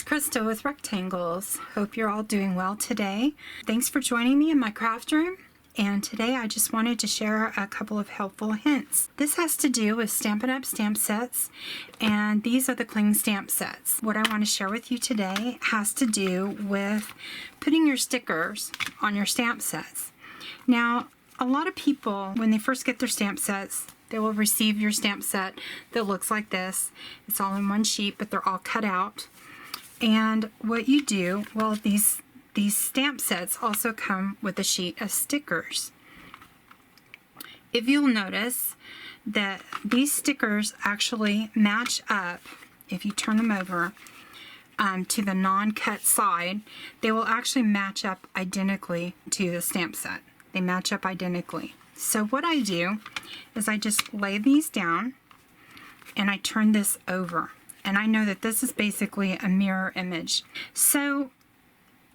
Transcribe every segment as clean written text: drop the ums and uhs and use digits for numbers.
Krista with Rectangles. Hope you're all doing well today. Thanks for joining me in my craft room. And today I just wanted to share a couple of helpful hints. This has to do with Stampin' Up! Stamp sets, and these are the cling stamp sets. What I want to share with you today has to do with putting your stickers on your stamp sets. Now, a lot of people, when they first get their stamp sets, they will receive your stamp set that looks like this. It's all in one sheet, but they're all cut out. And what you do, well, these stamp sets also come with a sheet of stickers. If you'll notice that these stickers actually match up, if you turn them over to the non-cut side, they will actually match up identically to the stamp set. They match up identically. So what I do is I just lay these down and I turn this over. And I know that this is basically a mirror image. So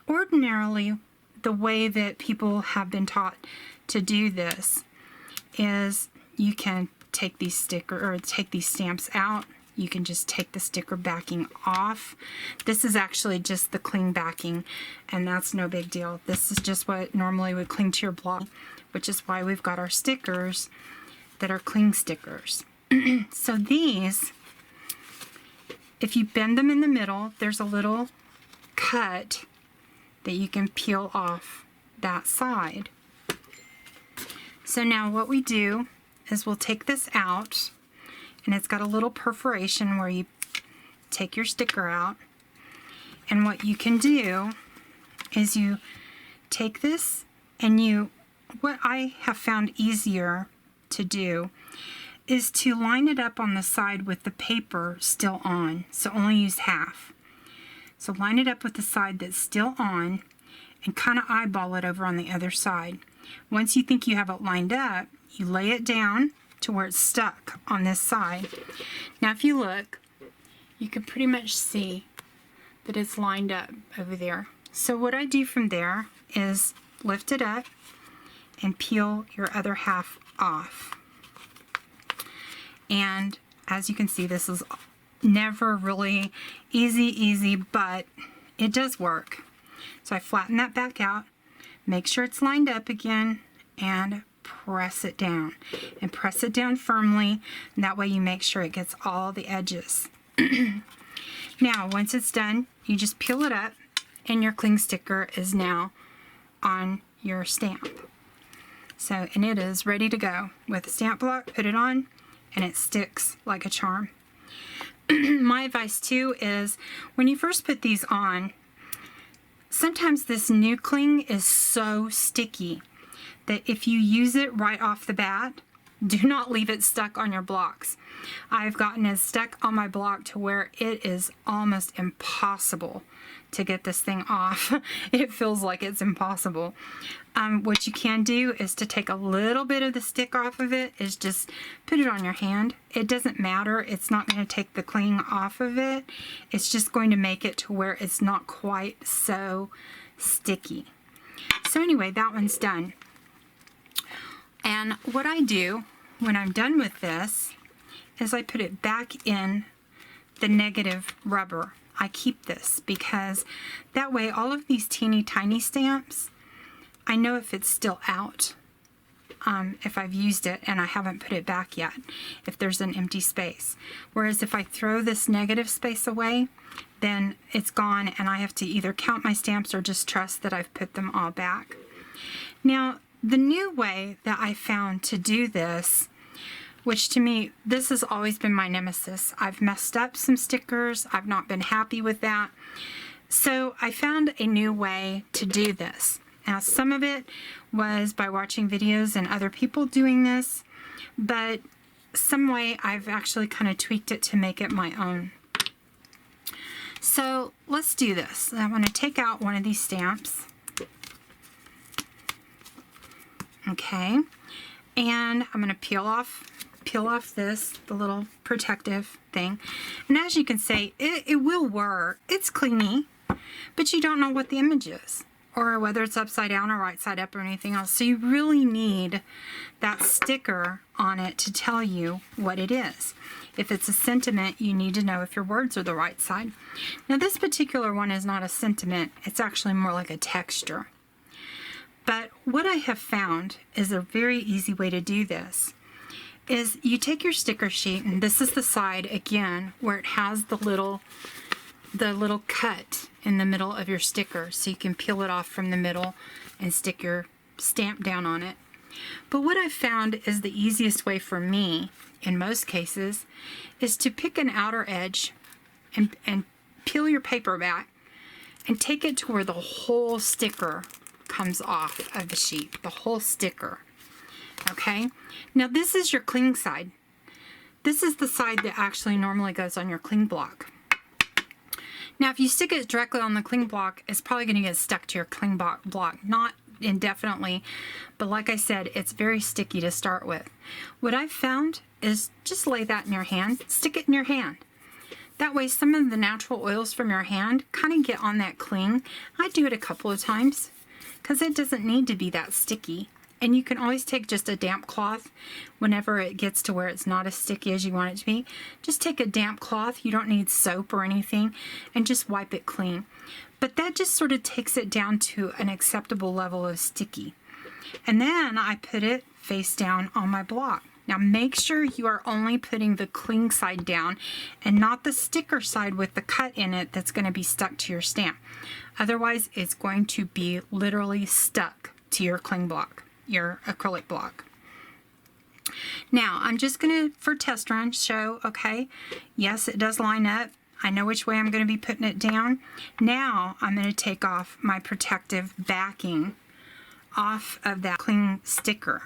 ordinarily, the way that people have been taught to do this is you can take these stamps out. You can just take the sticker backing off. This is actually just the cling backing, and that's no big deal. This is just what normally would cling to your block, which is why we've got our stickers that are cling stickers. So these, if you bend them in the middle, there's a little cut that you can peel off that side. So now what we do is we'll take this out, and it's got a little perforation where you take your sticker out. And what you can do is you take this and what I have found easier to do is to line it up on the side with the paper still on. So only use half. So line it up with the side that's still on and kind of eyeball it over on the other side. Once you think you have it lined up, you lay it down to where it's stuck on this side. Now if you look, you can pretty much see that it's lined up over there. So what I do from there is lift it up and peel your other half off. And as you can see, this is never really easy, but it does work. So I flatten that back out, make sure it's lined up again, and press it down. And press it down firmly, and that way you make sure it gets all the edges. Now, once it's done, you just peel it up, and your cling sticker is now on your stamp. So, and it is ready to go. With a stamp block, put it on, and it sticks like a charm. My advice too is when you first put these on, sometimes this new cling is so sticky that if you use it right off the bat, do not leave it stuck on your blocks. I've gotten it stuck on my block to where it is almost impossible to get this thing off. It feels like it's impossible. What you can do is to take a little bit of the stick off of it, is just put it on your hand. It doesn't matter. It's not going to take the cling off of it. It's just going to make it to where it's not quite so sticky. So anyway, that one's done. And what I do when I'm done with this is I put it back in the negative rubber. I keep this because that way all of these teeny tiny stamps, I know if it's still out, if I've used it and I haven't put it back yet, if there's an empty space. Whereas if I throw this negative space away, then it's gone and I have to either count my stamps or just trust that I've put them all back. Now, the new way that I found to do this, which to me, this has always been my nemesis. I've messed up some stickers. I've not been happy with that. So I found a new way to do this. Now, some of it was by watching videos and other people doing this, but some way I've actually kind of tweaked it to make it my own. So let's do this. I want to take out one of these stamps. Okay, and I'm going to peel off this, the little protective thing. And as you can see, it will work. It's clingy, but you don't know what the image is, or whether it's upside down or right side up or anything else. So you really need that sticker on it to tell you what it is. If it's a sentiment, you need to know if your words are the right side. Now this particular one is not a sentiment, it's actually more like a texture. But what I have found is a very easy way to do this is you take your sticker sheet, and this is the side again where it has the little cut in the middle of your sticker, so you can peel it off from the middle and stick your stamp down on it. But what I've found is the easiest way for me in most cases is to pick an outer edge and peel your paper back and take it to where the whole sticker comes off of the sheet, the whole sticker. Okay, now this is your cling side. This is the side that actually normally goes on your cling block. Now if you stick it directly on the cling block, it's probably going to get stuck to your cling block, not indefinitely, but like I said, it's very sticky to start with. What I've found is just lay that in your hand, stick it in your hand. That way some of the natural oils from your hand kind of get on that cling. I do it a couple of times because it doesn't need to be that sticky. And you can always take just a damp cloth whenever it gets to where it's not as sticky as you want it to be. Just take a damp cloth, you don't need soap or anything, and just wipe it clean. But that just sort of takes it down to an acceptable level of sticky. And then I put it face down on my block. Now make sure you are only putting the cling side down and not the sticker side with the cut in it that's going to be stuck to your stamp. Otherwise it's going to be literally stuck to your cling block, your acrylic block. Now I'm just going to, for test run, show, okay, yes, it does line up. I know which way I'm going to be putting it down. Now I'm going to take off my protective backing off of that cling sticker.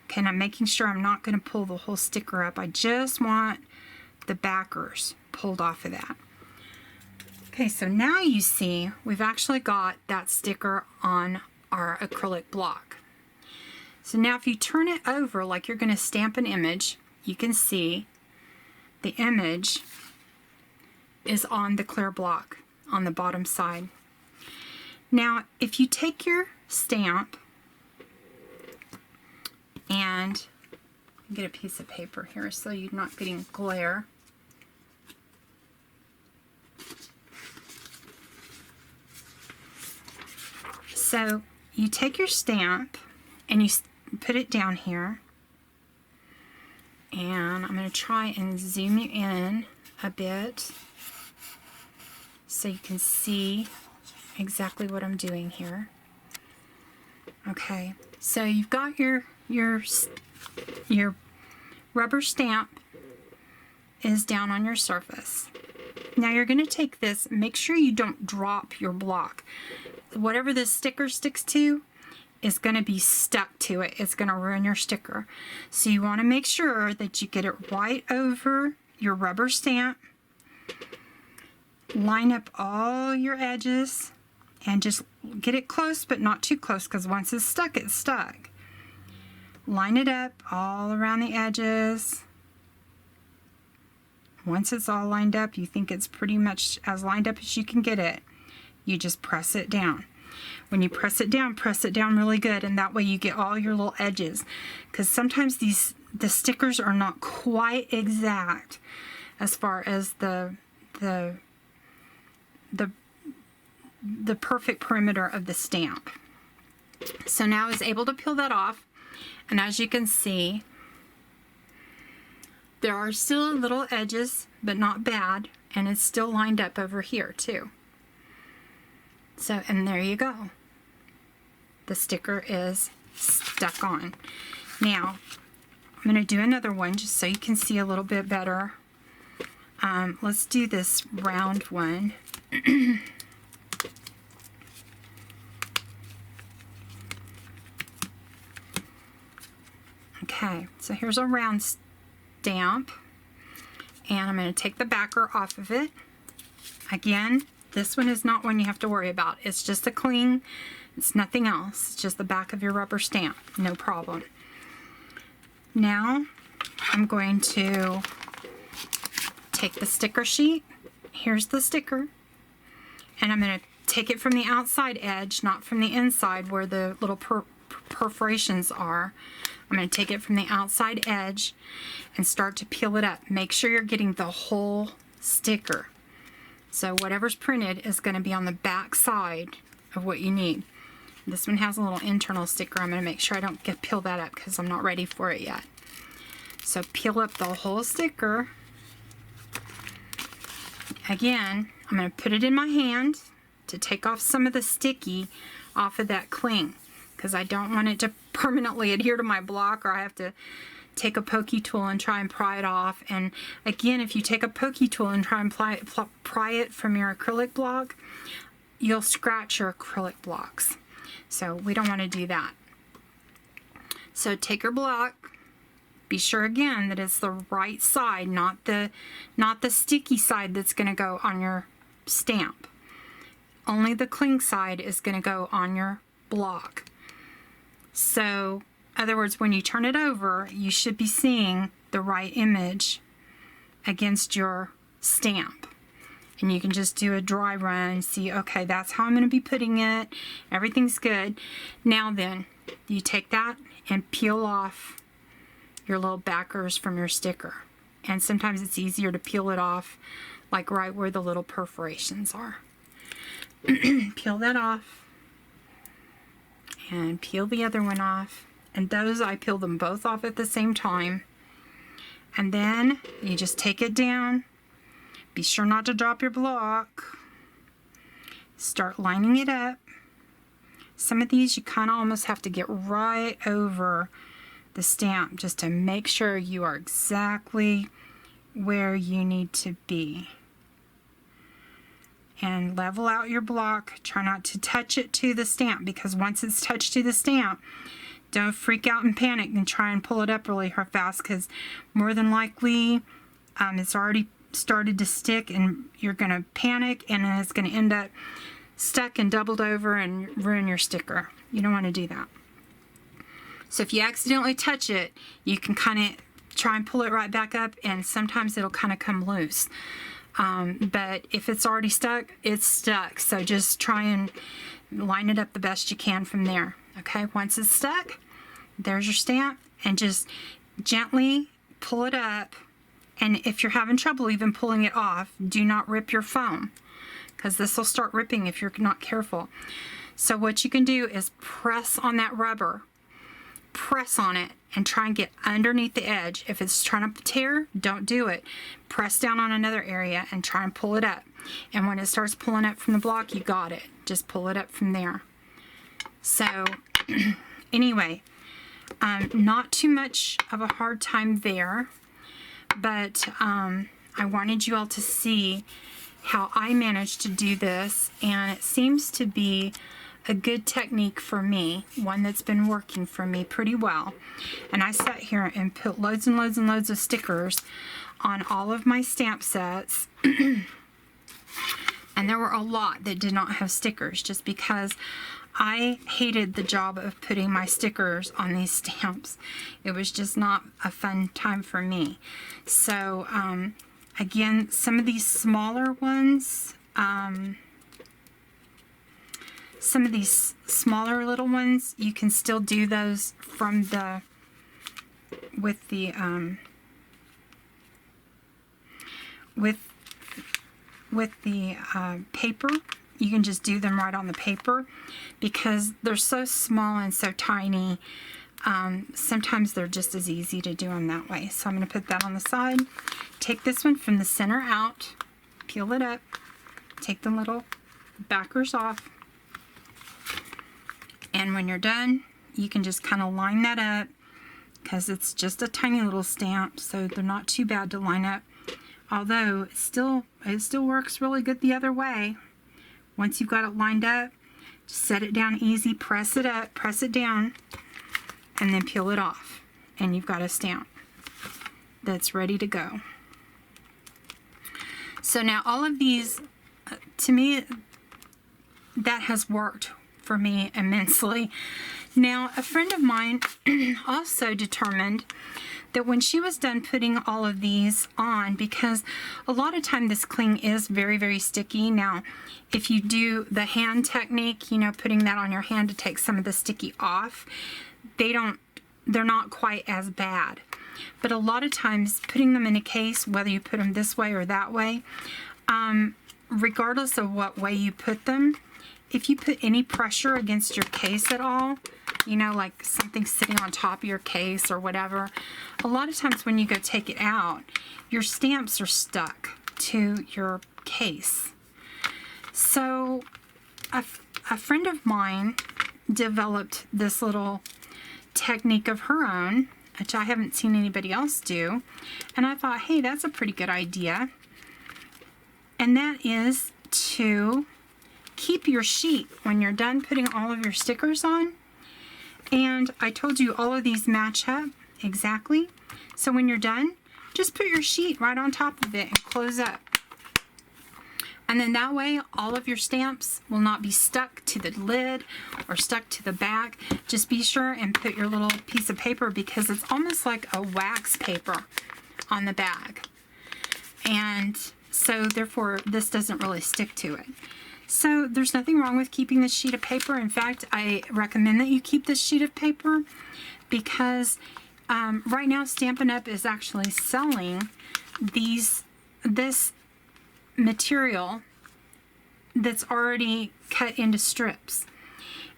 Okay, and I'm making sure I'm not going to pull the whole sticker up. I just want the backers pulled off of that. Okay, so now you see we've actually got that sticker on our acrylic block. So now if you turn it over like you're going to stamp an image, you can see the image is on the clear block on the bottom side. Now if you take your stamp and get a piece of paper here so you're not getting glare. So you take your stamp and you put it down here, and I'm going to try and zoom you in a bit so you can see exactly what I'm doing here. Okay, so you've got your rubber stamp is down on your surface. Now you're going to take this, make sure you don't drop your block. Whatever this sticker sticks to is going to be stuck to it. It's going to ruin your sticker. So you want to make sure that you get it right over your rubber stamp. Line up all your edges and just get it close, but not too close, because once it's stuck, it's stuck. Line it up all around the edges. Once it's all lined up, you think it's pretty much as lined up as you can get it, you just press it down. When you press it down really good, and that way you get all your little edges, because sometimes the stickers are not quite exact as far as the perfect perimeter of the stamp. So now I was able to peel that off, and as you can see, there are still little edges, but not bad, and it's still lined up over here too. So, and there you go. The sticker is stuck on. Now, I'm going to do another one just so you can see a little bit better. Let's do this round one. Okay, so here's a round stamp, and I'm going to take the backer off of it. Again, this one is not one you have to worry about. It's just a cling. It's nothing else. It's just the back of your rubber stamp. No problem. Now I'm going to take the sticker sheet. Here's the sticker. And I'm going to take it from the outside edge, not from the inside where the little perforations are. I'm going to take it from the outside edge and start to peel it up. Make sure you're getting the whole sticker. So whatever's printed is going to be on the back side of what you need. This one has a little internal sticker. I'm going to make sure I don't peel that up because I'm not ready for it yet. So peel up the whole sticker. Again, I'm going to put it in my hand to take off some of the sticky off of that cling, because I don't want it to permanently adhere to my block, or I have to take a pokey tool and try and pry it off. And again, if you take a pokey tool and try and pry it from your acrylic block, you'll scratch your acrylic blocks. So we don't want to do that. So take your block. Be sure again that it's the right side, not the sticky side that's going to go on your stamp. Only the cling side is going to go on your block. So, in other words, when you turn it over, you should be seeing the right image against your stamp. And you can just do a dry run and see, okay, that's how I'm going to be putting it. Everything's good. Now then, you take that and peel off your little backers from your sticker. And sometimes it's easier to peel it off like right where the little perforations are. Peel that off and peel the other one off, and those I peel them both off at the same time. And then you just take it down. Be sure not to drop your block. Start lining it up. Some of these you kind of almost have to get right over the stamp just to make sure you are exactly where you need to be. And level out your block. Try not to touch it to the stamp, because once it's touched to the stamp, don't freak out and panic and try and pull it up really fast, because more than likely it's already started to stick and you're going to panic, and then it's going to end up stuck and doubled over and ruin your sticker. You don't want to do that. So if you accidentally touch it, you can kind of try and pull it right back up, and sometimes it'll kind of come loose. But if it's already stuck, it's stuck. So just try and line it up the best you can from there. Okay, once it's stuck, there's your stamp, and just gently pull it up. And if you're having trouble even pulling it off, do not rip your foam, because this will start ripping if you're not careful. So what you can do is press on that rubber. Press on it and try and get underneath the edge. If it's trying to tear, don't do it. Press down on another area and try and pull it up. And when it starts pulling up from the block, you got it. Just pull it up from there. So anyway, not too much of a hard time there, but I wanted you all to see how I managed to do this, and it seems to be a good technique for me, one that's been working for me pretty well. And I sat here and put loads and loads and loads of stickers on all of my stamp sets. And there were a lot that did not have stickers, just because I hated the job of putting my stickers on these stamps. It was just not a fun time for me. So again, some of these smaller ones, some of these smaller little ones, you can still do those from the with the paper. You can just do them right on the paper, because they're so small and so tiny. Sometimes they're just as easy to do them that way. So I'm going to put that on the side. Take this one from the center out, peel it up, take the little backers off. And when you're done, you can just kind of line that up, because it's just a tiny little stamp, so they're not too bad to line up. Although it still works really good the other way. Once you've got it lined up, just set it down easy, press it up, press it down, and then peel it off. And you've got a stamp that's ready to go. So now all of these, to me, that has worked for me immensely. Now, a friend of mine also determined that when she was done putting all of these on, because a lot of time this cling is very, very sticky. Now, if you do the hand technique, you know, putting that on your hand to take some of the sticky off, they don't they're not quite as bad. But a lot of times putting them in a case, whether you put them this way or that way, regardless of what way you put them, if you put any pressure against your case at all, you know, like something sitting on top of your case or whatever, a lot of times when you go take it out, your stamps are stuck to your case. So a friend of mine developed this little technique of her own, which I haven't seen anybody else do, and I thought, hey, that's a pretty good idea. And that is to keep your sheet when you're done putting all of your stickers on. And I told you all of these match up exactly. So when you're done, just put your sheet right on top of it and close up. And then that way, all of your stamps will not be stuck to the lid or stuck to the back. Just be sure and put your little piece of paper, because it's almost like a wax paper on the bag. And so therefore, this doesn't really stick to it. So there's nothing wrong with keeping this sheet of paper. In fact, I recommend that you keep this sheet of paper, because right now Stampin' Up! Is actually selling this material that's already cut into strips.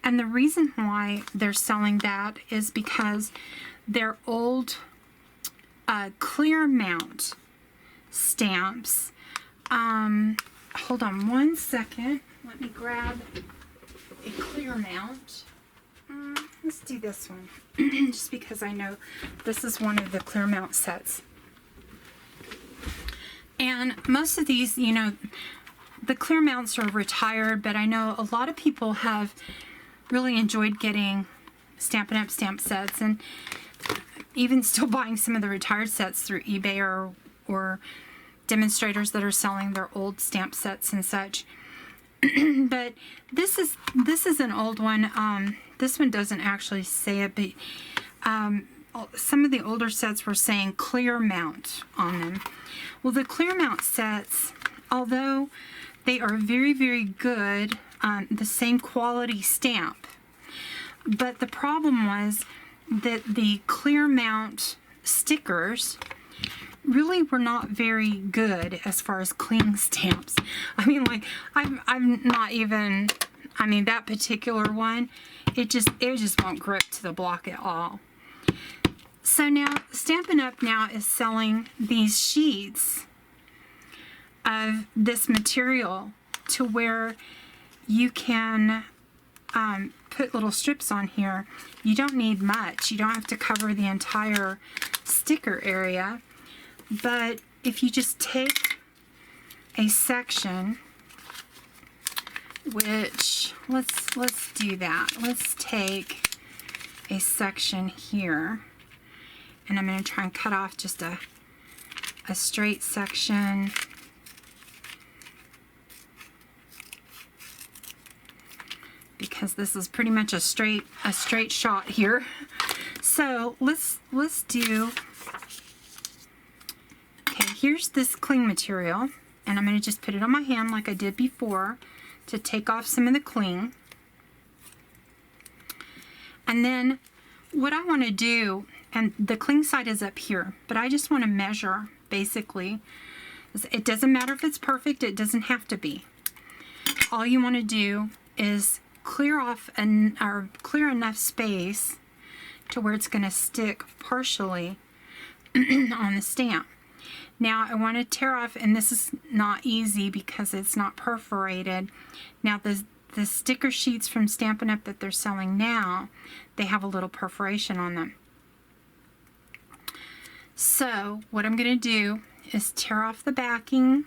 And the reason why they're selling that is because their old clear mount stamps, hold on one second, let me grab a clear mount. Let's do this one just because I know this is one of the clear mount sets. And most of these, you know, the clear mounts are retired, but I know a lot of people have really enjoyed getting Stampin' Up! Stamp sets, and even still buying some of the retired sets through eBay or demonstrators that are selling their old stamp sets and such. But this is an old one. This one doesn't actually say it, but some of the older sets were saying clear mount on them. Well, the clear mount sets, although they are very, very good, the same quality stamp, but the problem was that the clear mount stickers really were not very good as far as cleaning stamps. I mean, like, I'm not even, I mean, that particular one, it just won't grip to the block at all. So now Stampin' Up! Now is selling these sheets of this material to where you can put little strips on here. You don't need much. You don't have to cover the entire sticker area. But if you just take a section, which let's do that. Let's take a section here, and I'm going to try and cut off just a straight section. Because this is pretty much a straight shot here. So let's do. Okay, here's this cling material, and I'm going to just put it on my hand like I did before to take off some of the cling. And then what I want to do, and the cling side is up here, but I just want to measure basically. It doesn't matter if it's perfect, it doesn't have to be. All you want to do is clear off or clear enough space to where it's going to stick partially on the stamp. Now I want to tear off, and this is not easy because it's not perforated. Now the sticker sheets from Stampin' Up! That they're selling now, they have a little perforation on them. So what I'm going to do is tear off the backing.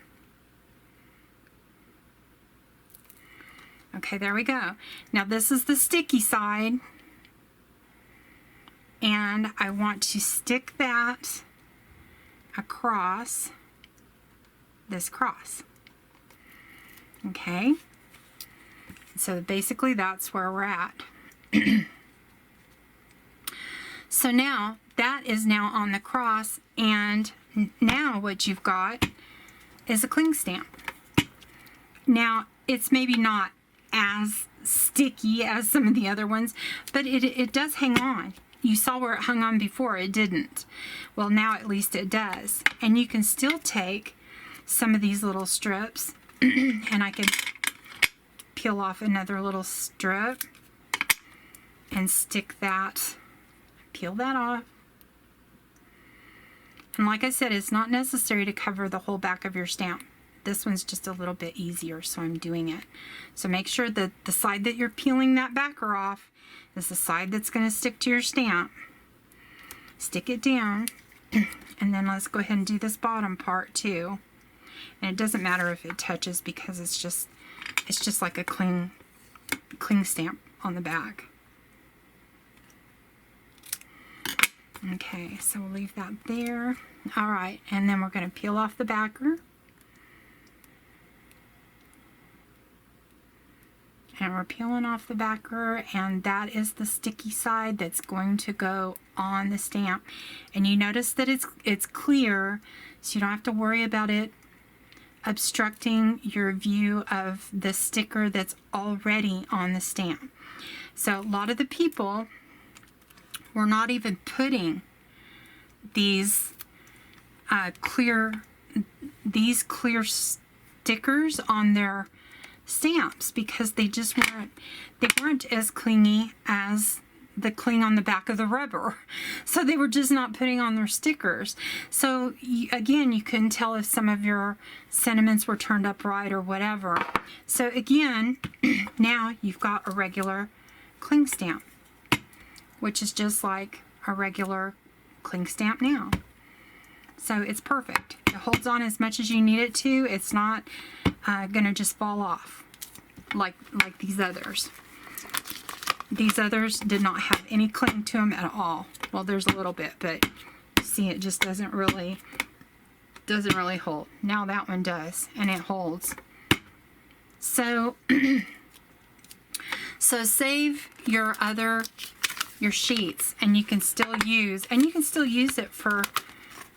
Okay, there we go. Now this is the sticky side, and I want to stick that across this cross. Okay, so basically that's where we're at. So now that is now on the cross, and now what you've got is a cling stamp. Now it's maybe not as sticky as some of the other ones, but it does hang on. you saw where it hung on before, it didn't. Well, now at least it does. And you can still take some of these little strips and I can peel off another little strip and stick that, peel that off. And like I said, it's not necessary to cover the whole back of your stamp. This one's just a little bit easier, so I'm doing it. So make sure that the side that you're peeling that backer off is the side that's going to stick to your stamp. Stick it down, and then let's go ahead and do this bottom part too. And it doesn't matter if it touches because it's just like a cling stamp on the back. Okay, so we'll leave that there. All right, and then we're going to peel off the backer. And we're peeling off the backer, and that is the sticky side that's going to go on the stamp. And you notice that it's clear, so you don't have to worry about it obstructing your view of the sticker that's already on the stamp. So a lot of the people were not even putting these clear stickers on their stamps because they weren't as clingy as the cling on the back of the rubber, so they were just not putting on their stickers. So again, you couldn't tell if some of your sentiments were turned up right or whatever. So again, now you've got a regular cling stamp, which is just like a regular cling stamp now. So it's perfect. It holds on as much as you need it to. It's not gonna just fall off like these others. These others did not have any cling to them at all. Well, there's a little bit, but see, it just doesn't really hold. Now that one does, and it holds. So so save your sheets, and you can still use it for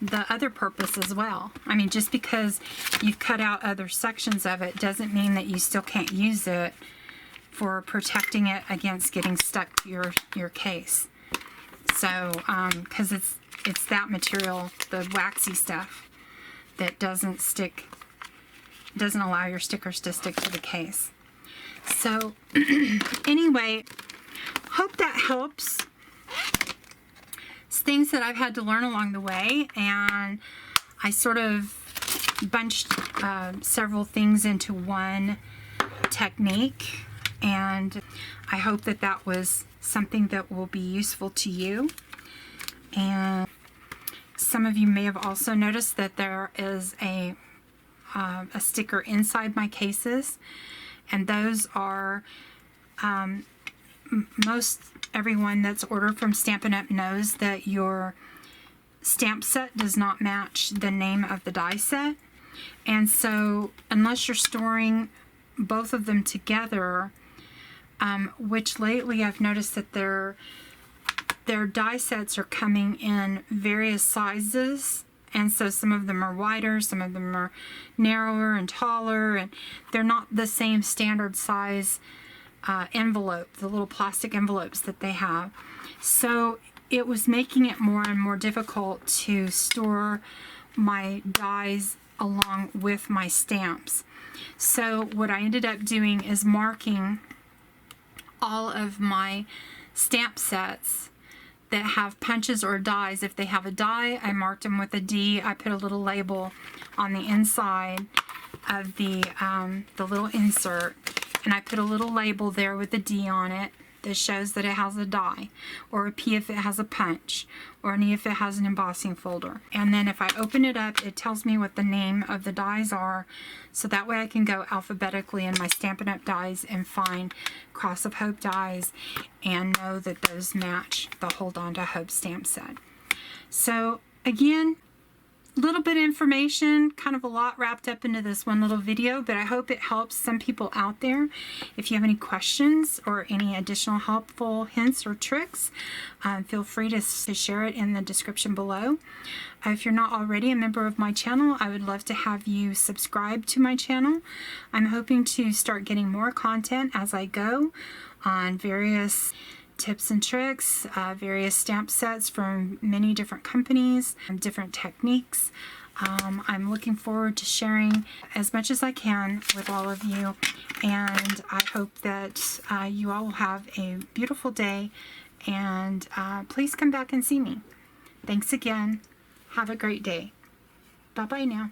the other purpose as well. I mean, just because you've cut out other sections of it doesn't mean that you still can't use it for protecting it against getting stuck to your case. So because it's that material, the waxy stuff, that doesn't allow your stickers to stick to the case. So anyway, hope that helps. It's things that I've had to learn along the way, and I sort of bunched several things into one technique, and I hope that that was something that will be useful to you. And some of you may have also noticed that there is a sticker inside my cases, and those are most everyone that's ordered from Stampin' Up knows that your stamp set does not match the name of the die set, and so unless you're storing both of them together, which lately I've noticed that their die sets are coming in various sizes, and so some of them are wider, some of them are narrower and taller, and they're not the same standard size envelope, the little plastic envelopes that they have. So it was making it more and more difficult to store my dies along with my stamps. So what I ended up doing is marking all of my stamp sets that have punches or dies. If they have a die, I marked them with a D. I put a little label on the inside of the little insert, and I put a little label there with a D on it that shows that it has a die, or a P if it has a punch, or an E if it has an embossing folder. And then if I open it up, it tells me what the name of the dies are, so that way I can go alphabetically in my Stampin' Up dies and find Cross of Hope dies and know that those match the Hold On to Hope stamp set. So again, little bit of information, kind of a lot wrapped up into this one little video, but I hope it helps some people out there. If you have any questions or any additional helpful hints or tricks, feel free to share it in the description below. If you're not already a member of my channel, I would love to have you subscribe to my channel. I'm hoping to start getting more content as I go on various tips and tricks, various stamp sets from many different companies, different techniques. I'm looking forward to sharing as much as I can with all of you, and I hope that you all will have a beautiful day, and please come back and see me. Thanks again. Have a great day. Bye-bye now.